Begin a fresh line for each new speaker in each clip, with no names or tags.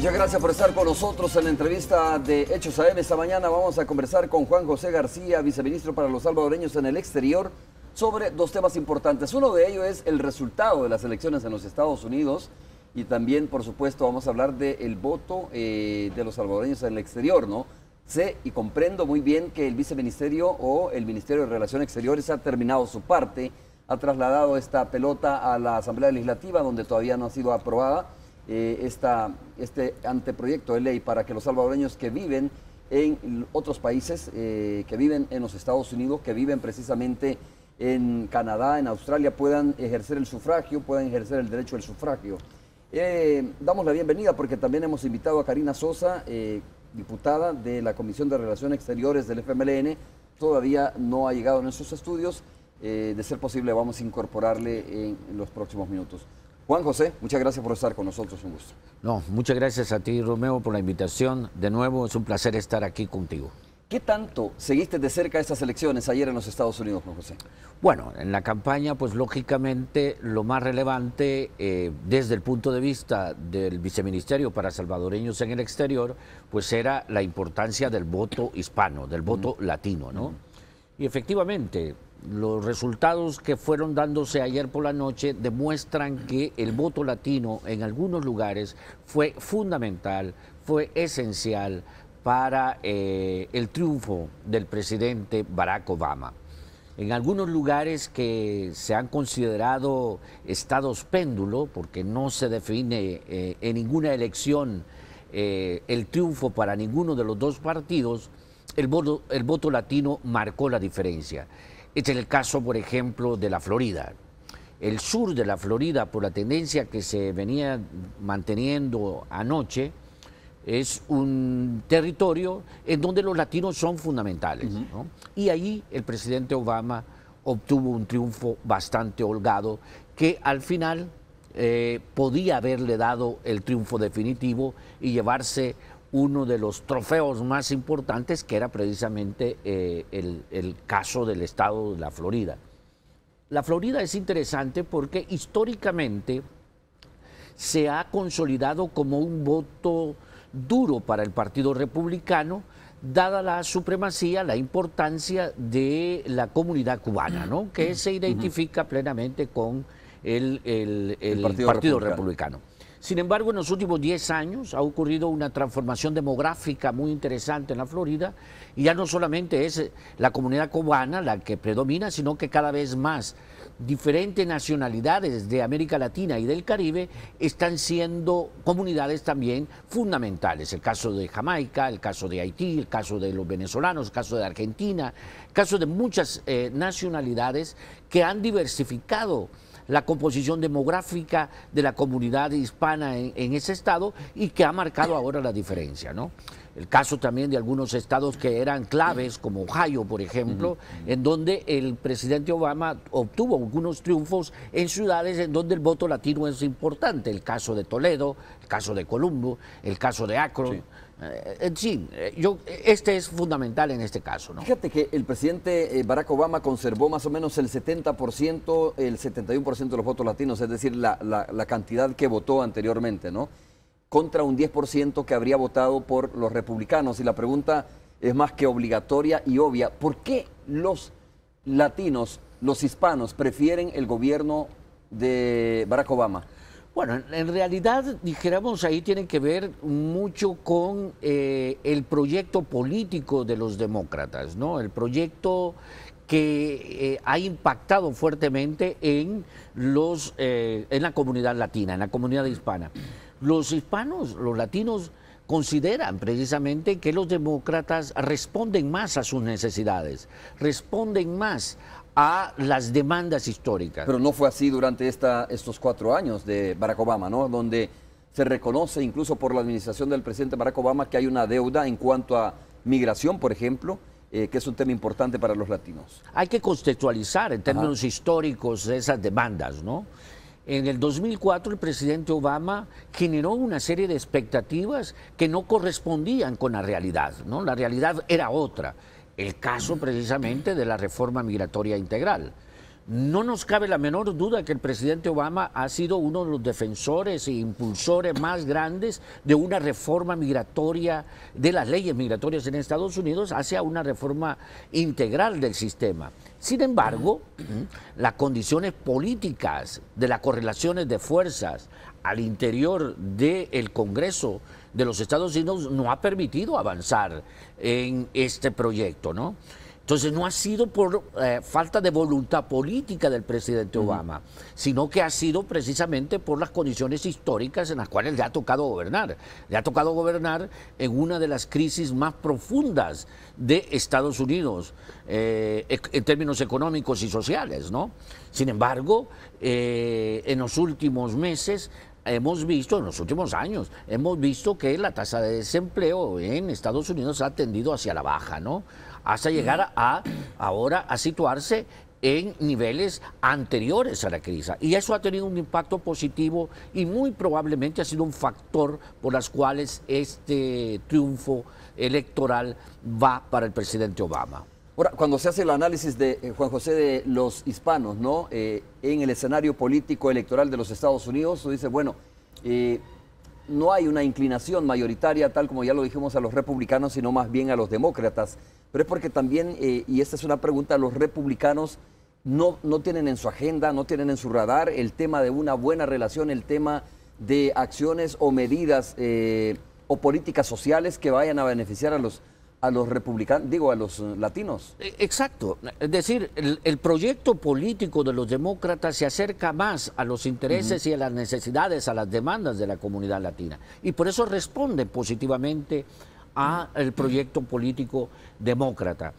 Muchas gracias por estar con nosotros en la entrevista de Hechos AM. Esta mañana vamos a conversar con Juan José García, viceministro para los salvadoreños en el exterior, sobre dos temas importantes. Uno de ellos es el resultado de las elecciones en los Estados Unidos y también, por supuesto, vamos a hablar del voto de los salvadoreños en el exterior, ¿no? Sé y comprendo muy bien que el viceministerio o el Ministerio de Relaciones Exteriores ha terminado su parte, ha trasladado esta pelota a la Asamblea Legislativa, donde todavía no ha sido aprobada este anteproyecto de ley para que los salvadoreños que viven en otros países, que viven en los Estados Unidos, que viven precisamente en Canadá, en Australia, puedan ejercer el sufragio, puedan ejercer el derecho al sufragio. Damos la bienvenida porque también hemos invitado a Karina Sosa, diputada de la Comisión de Relaciones Exteriores del FMLN. Todavía no ha llegado en esos estudios. De ser posible, vamos a incorporarle en los próximos minutos. Juan José, muchas gracias por estar con nosotros, un gusto.
No, muchas gracias a ti, Romeo, por la invitación. De nuevo, es un placer estar aquí contigo.
¿Qué tanto seguiste de cerca estas elecciones ayer en los Estados Unidos, Juan José?
Bueno, en la campaña, pues lógicamente lo más relevante desde el punto de vista del Viceministerio para Salvadoreños en el Exterior, pues era la importancia del voto hispano, del voto latino, ¿no? Y efectivamente, los resultados que fueron dándose ayer por la noche demuestran que el voto latino en algunos lugares fue fundamental, fue esencial para el triunfo del presidente Barack Obama. En algunos lugares que se han considerado estados péndulo, porque no se define en ninguna elección el triunfo para ninguno de los dos partidos, el voto latino marcó la diferencia. Este es el caso, por ejemplo, de la Florida. El sur de la Florida, por la tendencia que se venía manteniendo anoche, es un territorio en donde los latinos son fundamentales, ¿no? Y ahí el presidente Obama obtuvo un triunfo bastante holgado que al final podía haberle dado el triunfo definitivo y llevarse uno de los trofeos más importantes, que era precisamente el caso del estado de la Florida. La Florida es interesante porque históricamente se ha consolidado como un voto duro para el Partido Republicano, dada la supremacía, la importancia de la comunidad cubana, ¿no? Que se identifica plenamente con el Partido Republicano. Sin embargo, en los últimos 10 años ha ocurrido una transformación demográfica muy interesante en la Florida y ya no solamente es la comunidad cubana la que predomina, sino que cada vez más diferentes nacionalidades de América Latina y del Caribe están siendo comunidades también fundamentales. El caso de Jamaica, el caso de Haití, el caso de los venezolanos, el caso de Argentina, el caso de muchas nacionalidades que han diversificado la composición demográfica de la comunidad hispana en ese estado y que ha marcado ahora la diferencia, ¿no? El caso también de algunos estados que eran claves, como Ohio, por ejemplo, en donde el presidente Obama obtuvo algunos triunfos en ciudades en donde el voto latino es importante. El caso de Toledo, el caso de Columbo, el caso de Akron. Sí. En fin, este es fundamental en este caso, ¿no?
Fíjate que el presidente Barack Obama conservó más o menos el 70%, el 71% de los votos latinos, es decir, la cantidad que votó anteriormente, ¿no? Contra un 10% que habría votado por los republicanos. Y la pregunta es más que obligatoria y obvia. ¿Por qué los latinos, los hispanos, prefieren el gobierno de Barack Obama?
Bueno, en realidad, dijéramos, ahí tiene que ver mucho con el proyecto político de los demócratas, ¿no? El proyecto que ha impactado fuertemente en la comunidad latina, en la comunidad hispana. Los hispanos, los latinos, consideran precisamente que los demócratas responden más a sus necesidades, responden más a las demandas históricas.
Pero no fue así durante estos 4 años de Barack Obama, ¿no? Donde se reconoce incluso por la administración del presidente Barack Obama que hay una deuda en cuanto a migración, por ejemplo, que es un tema importante para los latinos.
Hay que contextualizar en términos históricos esas demandas, ¿no? En el 2004 el presidente Obama generó una serie de expectativas que no correspondían con la realidad, ¿no? La realidad era otra. El caso precisamente de la reforma migratoria integral. No nos cabe la menor duda que el presidente Obama ha sido uno de los defensores e impulsores más grandes de una reforma migratoria, de las leyes migratorias en Estados Unidos, hacia una reforma integral del sistema. Sin embargo, las condiciones políticas de las correlaciones de fuerzas al interior del Congreso de los Estados Unidos no ha permitido avanzar en este proyecto, ¿no? Entonces no ha sido por falta de voluntad política del presidente Obama, sino que ha sido precisamente por las condiciones históricas en las cuales le ha tocado gobernar. Le ha tocado gobernar en una de las crisis más profundas de Estados Unidos, en términos económicos y sociales, ¿no? Sin embargo, en los últimos meses hemos visto, en los últimos años, hemos visto que la tasa de desempleo en Estados Unidos ha tendido hacia la baja, ¿no? Hasta llegar ahora a situarse en niveles anteriores a la crisis. Y eso ha tenido un impacto positivo y muy probablemente ha sido un factor por los cuales este triunfo electoral va para el presidente Obama.
Ahora, cuando se hace el análisis de Juan José de los hispanos, ¿no? En el escenario político electoral de los Estados Unidos, uno dice, bueno, no hay una inclinación mayoritaria, tal como ya lo dijimos, a los republicanos, sino más bien a los demócratas. Pero es porque también, y esta es una pregunta, los republicanos no tienen en su agenda, no tienen en su radar el tema de una buena relación, el tema de acciones o medidas o políticas sociales que vayan a beneficiar a los republicanos, digo, a los latinos.
Exacto. Es decir, el proyecto político de los demócratas se acerca más a los intereses y a las necesidades, a las demandas de la comunidad latina. Y por eso responde positivamente al proyecto político demócrata.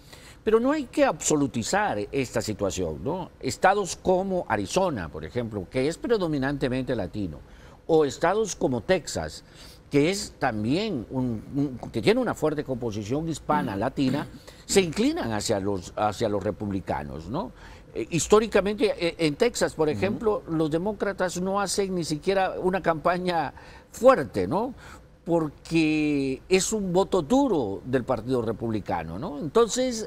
Pero no hay que absolutizar esta situación, ¿no? Estados como Arizona, por ejemplo, que es predominantemente latino, o estados como Texas, que es también que tiene una fuerte composición hispana, latina, se inclinan hacia los republicanos, ¿no? Históricamente, en Texas, por ejemplo, los demócratas no hacen ni siquiera una campaña fuerte, ¿no? Porque es un voto duro del Partido Republicano, ¿no? Entonces,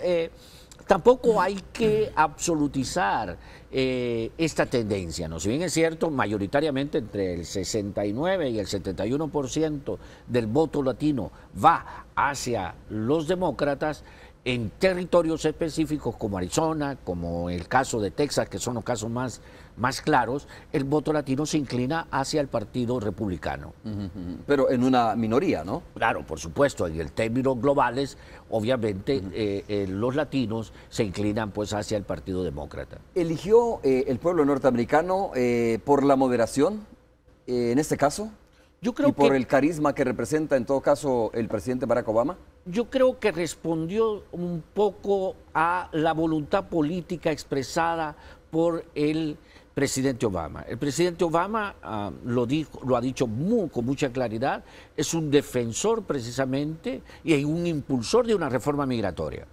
tampoco hay que absolutizar esta tendencia, ¿no? Si bien es cierto, mayoritariamente entre el 69 y el 71% del voto latino va hacia los demócratas, en territorios específicos como Arizona, como el caso de Texas, que son los casos más claros, el voto latino se inclina hacia el Partido Republicano.
Pero en una minoría, ¿no?
Claro, por supuesto, en términos globales, obviamente los latinos se inclinan pues hacia el Partido Demócrata.
¿Eligió el pueblo norteamericano por la moderación, en este caso?
Yo creo
¿Y por el carisma que representa, en todo caso, el presidente Barack Obama?
Yo creo que respondió un poco a la voluntad política expresada por el presidente Obama. El presidente Obama lo ha dicho con mucha claridad, es un defensor precisamente y un impulsor de una reforma migratoria.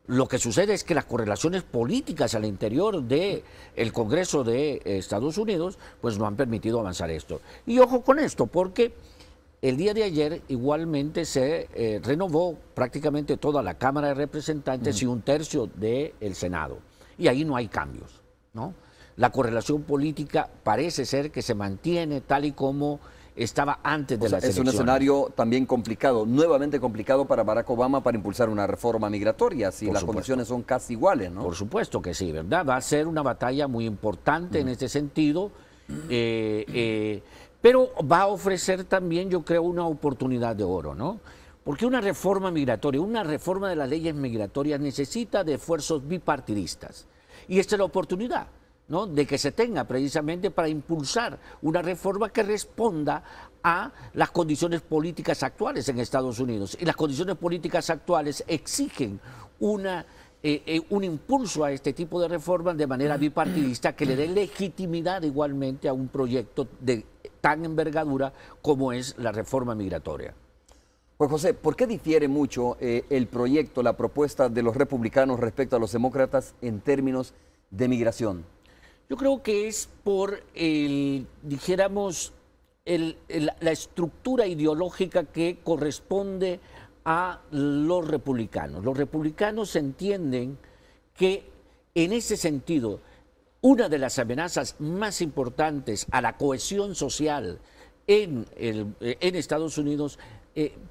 Lo que sucede es que las correlaciones políticas al interior del Congreso de Estados Unidos pues no han permitido avanzar esto. Y ojo con esto, porque el día de ayer igualmente se renovó prácticamente toda la Cámara de Representantes y un tercio del Senado. Y ahí no hay cambios, ¿no? La correlación política parece ser que se mantiene tal y como estaba antes de las elecciones.
Es un escenario también complicado, nuevamente complicado para Barack Obama para impulsar una reforma migratoria, si las condiciones son casi iguales, ¿no?
Por supuesto que sí, ¿verdad? Va a ser una batalla muy importante en este sentido, pero va a ofrecer también, yo creo, una oportunidad de oro, ¿no? Porque una reforma migratoria, una reforma de las leyes migratorias necesita de esfuerzos bipartidistas. Y esta es la oportunidad, ¿no? De que se tenga precisamente para impulsar una reforma que responda a las condiciones políticas actuales en Estados Unidos. Y las condiciones políticas actuales exigen un impulso a este tipo de reformas de manera bipartidista que le dé legitimidad igualmente a un proyecto de tan envergadura como es la reforma migratoria.
Pues José, ¿por qué difiere mucho el proyecto, la propuesta de los republicanos respecto a los demócratas en términos de migración?
Yo creo que es por, dijéramos, la estructura ideológica que corresponde a los republicanos. Los republicanos entienden que En ese sentido, una de las amenazas más importantes a la cohesión social en Estados Unidos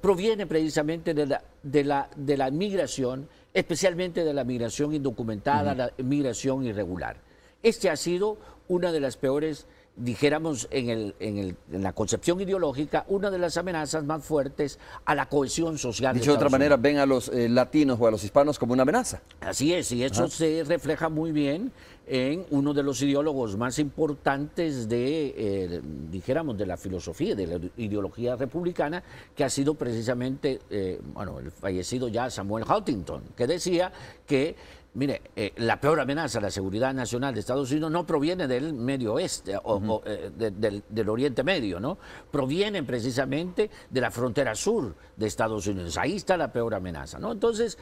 proviene precisamente de la migración, especialmente de la migración indocumentada, la migración irregular. Este ha sido una de las peores, dijéramos, en la concepción ideológica, una de las amenazas más fuertes a la cohesión social.
Dicho de otra manera, ven a los latinos o a los hispanos como una amenaza.
Así es, y eso se refleja muy bien en uno de los ideólogos más importantes dijéramos, de la filosofía, de la ideología republicana, que ha sido precisamente, bueno, el fallecido ya Samuel Huntington, que decía que, mire, la peor amenaza a la seguridad nacional de Estados Unidos no proviene del Medio Oeste o del Oriente Medio, ¿no? Proviene precisamente de la frontera sur de Estados Unidos. Ahí está la peor amenaza, ¿no? Entonces,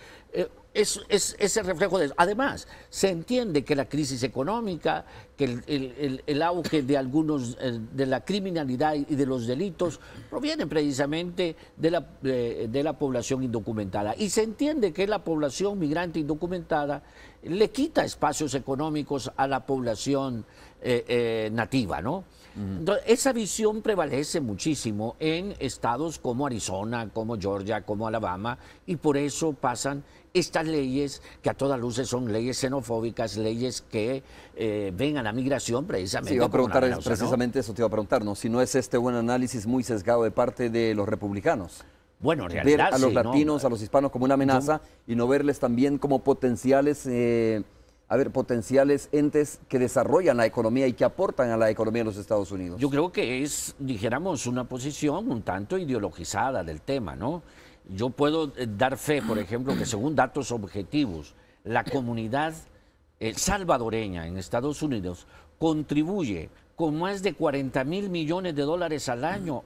es ese reflejo de eso. Además, se entiende que la crisis económica, que el auge de de la criminalidad y de los delitos proviene precisamente de la población indocumentada. Y se entiende que la población migrante indocumentada le quita espacios económicos a la población nativa, ¿no? Entonces, esa visión prevalece muchísimo en estados como Arizona, como Georgia, como Alabama, y por eso pasan estas leyes que a todas luces son leyes xenofóbicas, leyes que ven a la migración precisamente.
Sí, iba a preguntar
amenaza,
precisamente, ¿no? Eso te iba a preguntar, ¿no? Si no es un análisis muy sesgado de parte de los republicanos.
Bueno, en realidad,
ver a los
sí,
latinos,
¿no?
a los hispanos como una amenaza y no verles también como potenciales, potenciales entes que desarrollan la economía y que aportan a la economía de los Estados Unidos.
Yo creo que es, dijéramos, una posición un tanto ideologizada del tema, ¿no? Yo puedo dar fe, por ejemplo, que según datos objetivos, la comunidad salvadoreña en Estados Unidos contribuye con más de 40.000 millones de dólares al año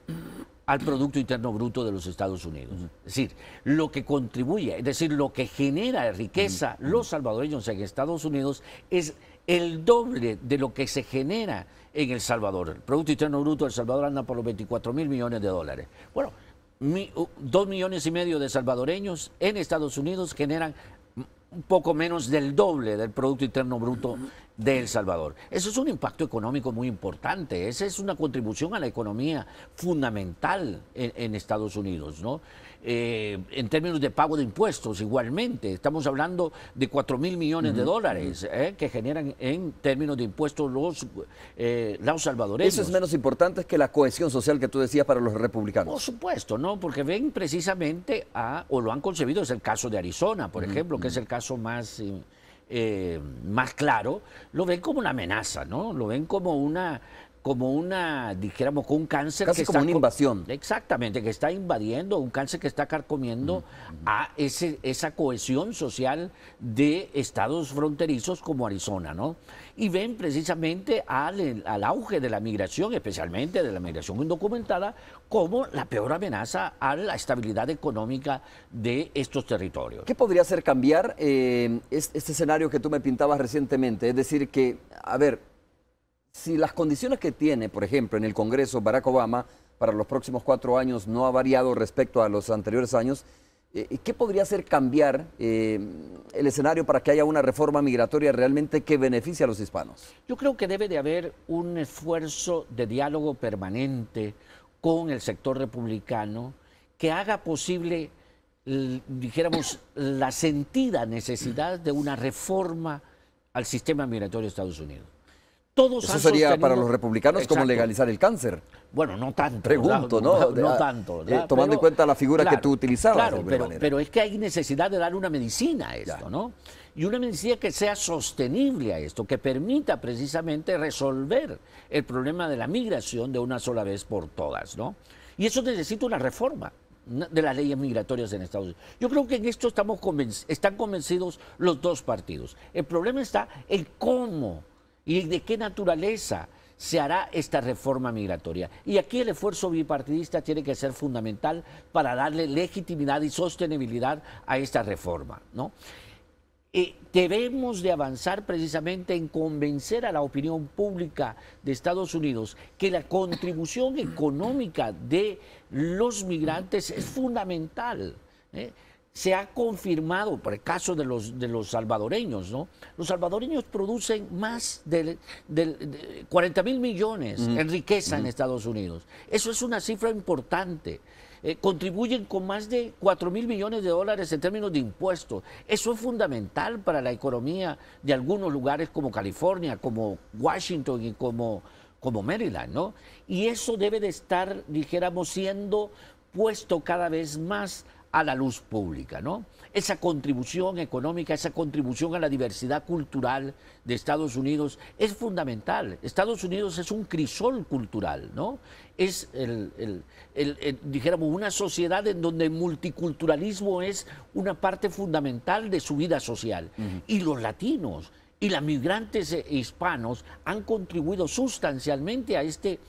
al Producto Interno Bruto de los Estados Unidos. Es decir, lo que contribuye, es decir, lo que genera riqueza los salvadoreños en Estados Unidos es el doble de lo que se genera en El Salvador. El Producto Interno Bruto de El Salvador anda por los 24.000 millones de dólares. Bueno, 2,5 millones de salvadoreños en Estados Unidos generan un poco menos del doble del Producto Interno Bruto de El Salvador. Eso es un impacto económico muy importante, esa es una contribución a la economía fundamental en Estados Unidos, ¿no? En términos de pago de impuestos, igualmente, estamos hablando de 4.000 millones de dólares que generan en términos de impuestos los salvadoreños.
Eso es menos importante que la cohesión social que tú decías para los republicanos.
Por supuesto, ¿no? Porque ven precisamente o lo han concebido, es el caso de Arizona, por ejemplo, que es el caso más claro, lo ven como una amenaza, ¿no? Lo ven como una, dijéramos, con un cáncer
casi
que
como
está
una invasión.
Exactamente, que está invadiendo, un cáncer que está carcomiendo a esa cohesión social de estados fronterizos como Arizona, ¿no? Y ven precisamente al auge de la migración, especialmente de la migración indocumentada, como la peor amenaza a la estabilidad económica de estos territorios.
¿Qué podría hacer cambiar este escenario que tú me pintabas recientemente? Es decir, que, a ver, si las condiciones que tiene, por ejemplo, en el Congreso Barack Obama para los próximos 4 años no ha variado respecto a los anteriores años, ¿qué podría hacer cambiar el escenario para que haya una reforma migratoria realmente que beneficie a los hispanos?
Yo creo que debe de haber un esfuerzo de diálogo permanente con el sector republicano que haga posible, dijéramos, la sentida necesidad de una reforma al sistema migratorio de Estados Unidos.
Eso sería para los republicanos como legalizar el cáncer.
Bueno, no tanto.
Pregunto, ¿no?
No tanto.
Tomando en cuenta la figura que tú utilizabas.
Claro, pero es que hay necesidad de dar una medicina a esto, ¿no? Y una medicina que sea sostenible a esto, que permita precisamente resolver el problema de la migración de una sola vez por todas, ¿no? Y eso necesita una reforma de las leyes migratorias en Estados Unidos. Yo creo que en esto están convencidos los dos partidos. El problema está en cómo y de qué naturaleza se hará esta reforma migratoria. Y aquí el esfuerzo bipartidista tiene que ser fundamental para darle legitimidad y sostenibilidad a esta reforma, ¿no? Debemos de avanzar precisamente en convencer a la opinión pública de Estados Unidos que la contribución económica de los migrantes es fundamental, ¿eh? se ha confirmado, por el caso de los salvadoreños, ¿no? Los salvadoreños producen más de 40.000 millones en riqueza en Estados Unidos. Eso es una cifra importante. Contribuyen con más de 4.000 millones de dólares en términos de impuestos. Eso es fundamental para la economía de algunos lugares como California, como Washington y como Maryland, ¿no? Y eso debe de estar, dijéramos, siendo puesto cada vez más a la luz pública, ¿no? Esa contribución económica, esa contribución a la diversidad cultural de Estados Unidos es fundamental. Estados Unidos es un crisol cultural, ¿no? Es, dijéramos, una sociedad en donde el multiculturalismo es una parte fundamental de su vida social. Y los latinos y los migrantes hispanos han contribuido sustancialmente a este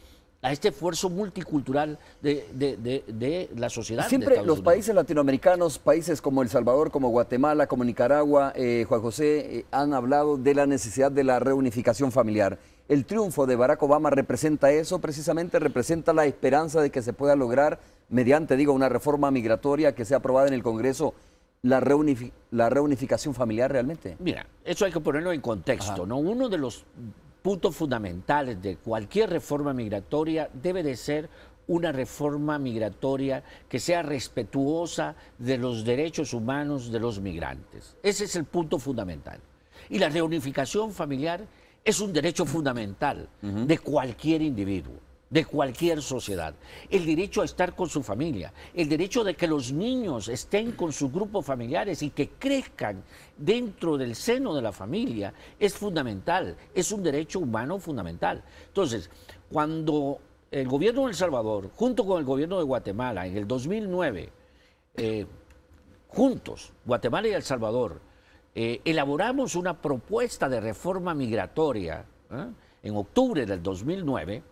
esfuerzo multicultural de la sociedad.
Siempre los países latinoamericanos, países como El Salvador, como Guatemala, como Nicaragua, Juan José, han hablado de la necesidad de la reunificación familiar. El triunfo de Barack Obama representa eso, precisamente representa la esperanza de que se pueda lograr, mediante, digo, una reforma migratoria que sea aprobada en el Congreso, la reunificación familiar realmente.
Mira, eso hay que ponerlo en contexto, ¿no? Uno de los puntos fundamentales de cualquier reforma migratoria debe de ser una reforma migratoria que sea respetuosa de los derechos humanos de los migrantes. Ese es el punto fundamental. Y la reunificación familiar es un derecho fundamental de cualquier individuo, de cualquier sociedad. El derecho a estar con su familia, el derecho de que los niños estén con sus grupos familiares y que crezcan dentro del seno de la familia es fundamental, es un derecho humano fundamental. Entonces, cuando el gobierno de El Salvador, junto con el gobierno de Guatemala, en el 2009, juntos, Guatemala y El Salvador, elaboramos una propuesta de reforma migratoria en octubre del 2009,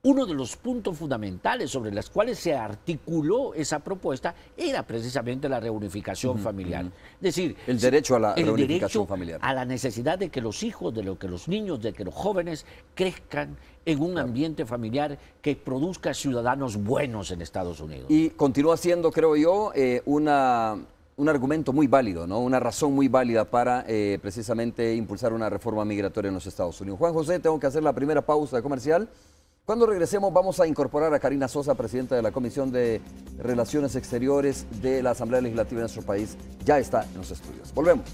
uno de los puntos fundamentales sobre los cuales se articuló esa propuesta era precisamente la reunificación familiar. Es decir,
el derecho a la reunificación familiar.
A la necesidad de que los hijos, que los niños, de que los jóvenes crezcan en un ambiente familiar que produzca ciudadanos buenos en Estados Unidos.
Y continúa siendo, creo yo, un argumento muy válido, ¿no? Una razón muy válida para precisamente impulsar una reforma migratoria en los Estados Unidos. Juan José, tengo que hacer la primera pausa comercial. Cuando regresemos vamos a incorporar a Karina Sosa, presidenta de la Comisión de Relaciones Exteriores de la Asamblea Legislativa de nuestro país. Ya está en los estudios. Volvemos.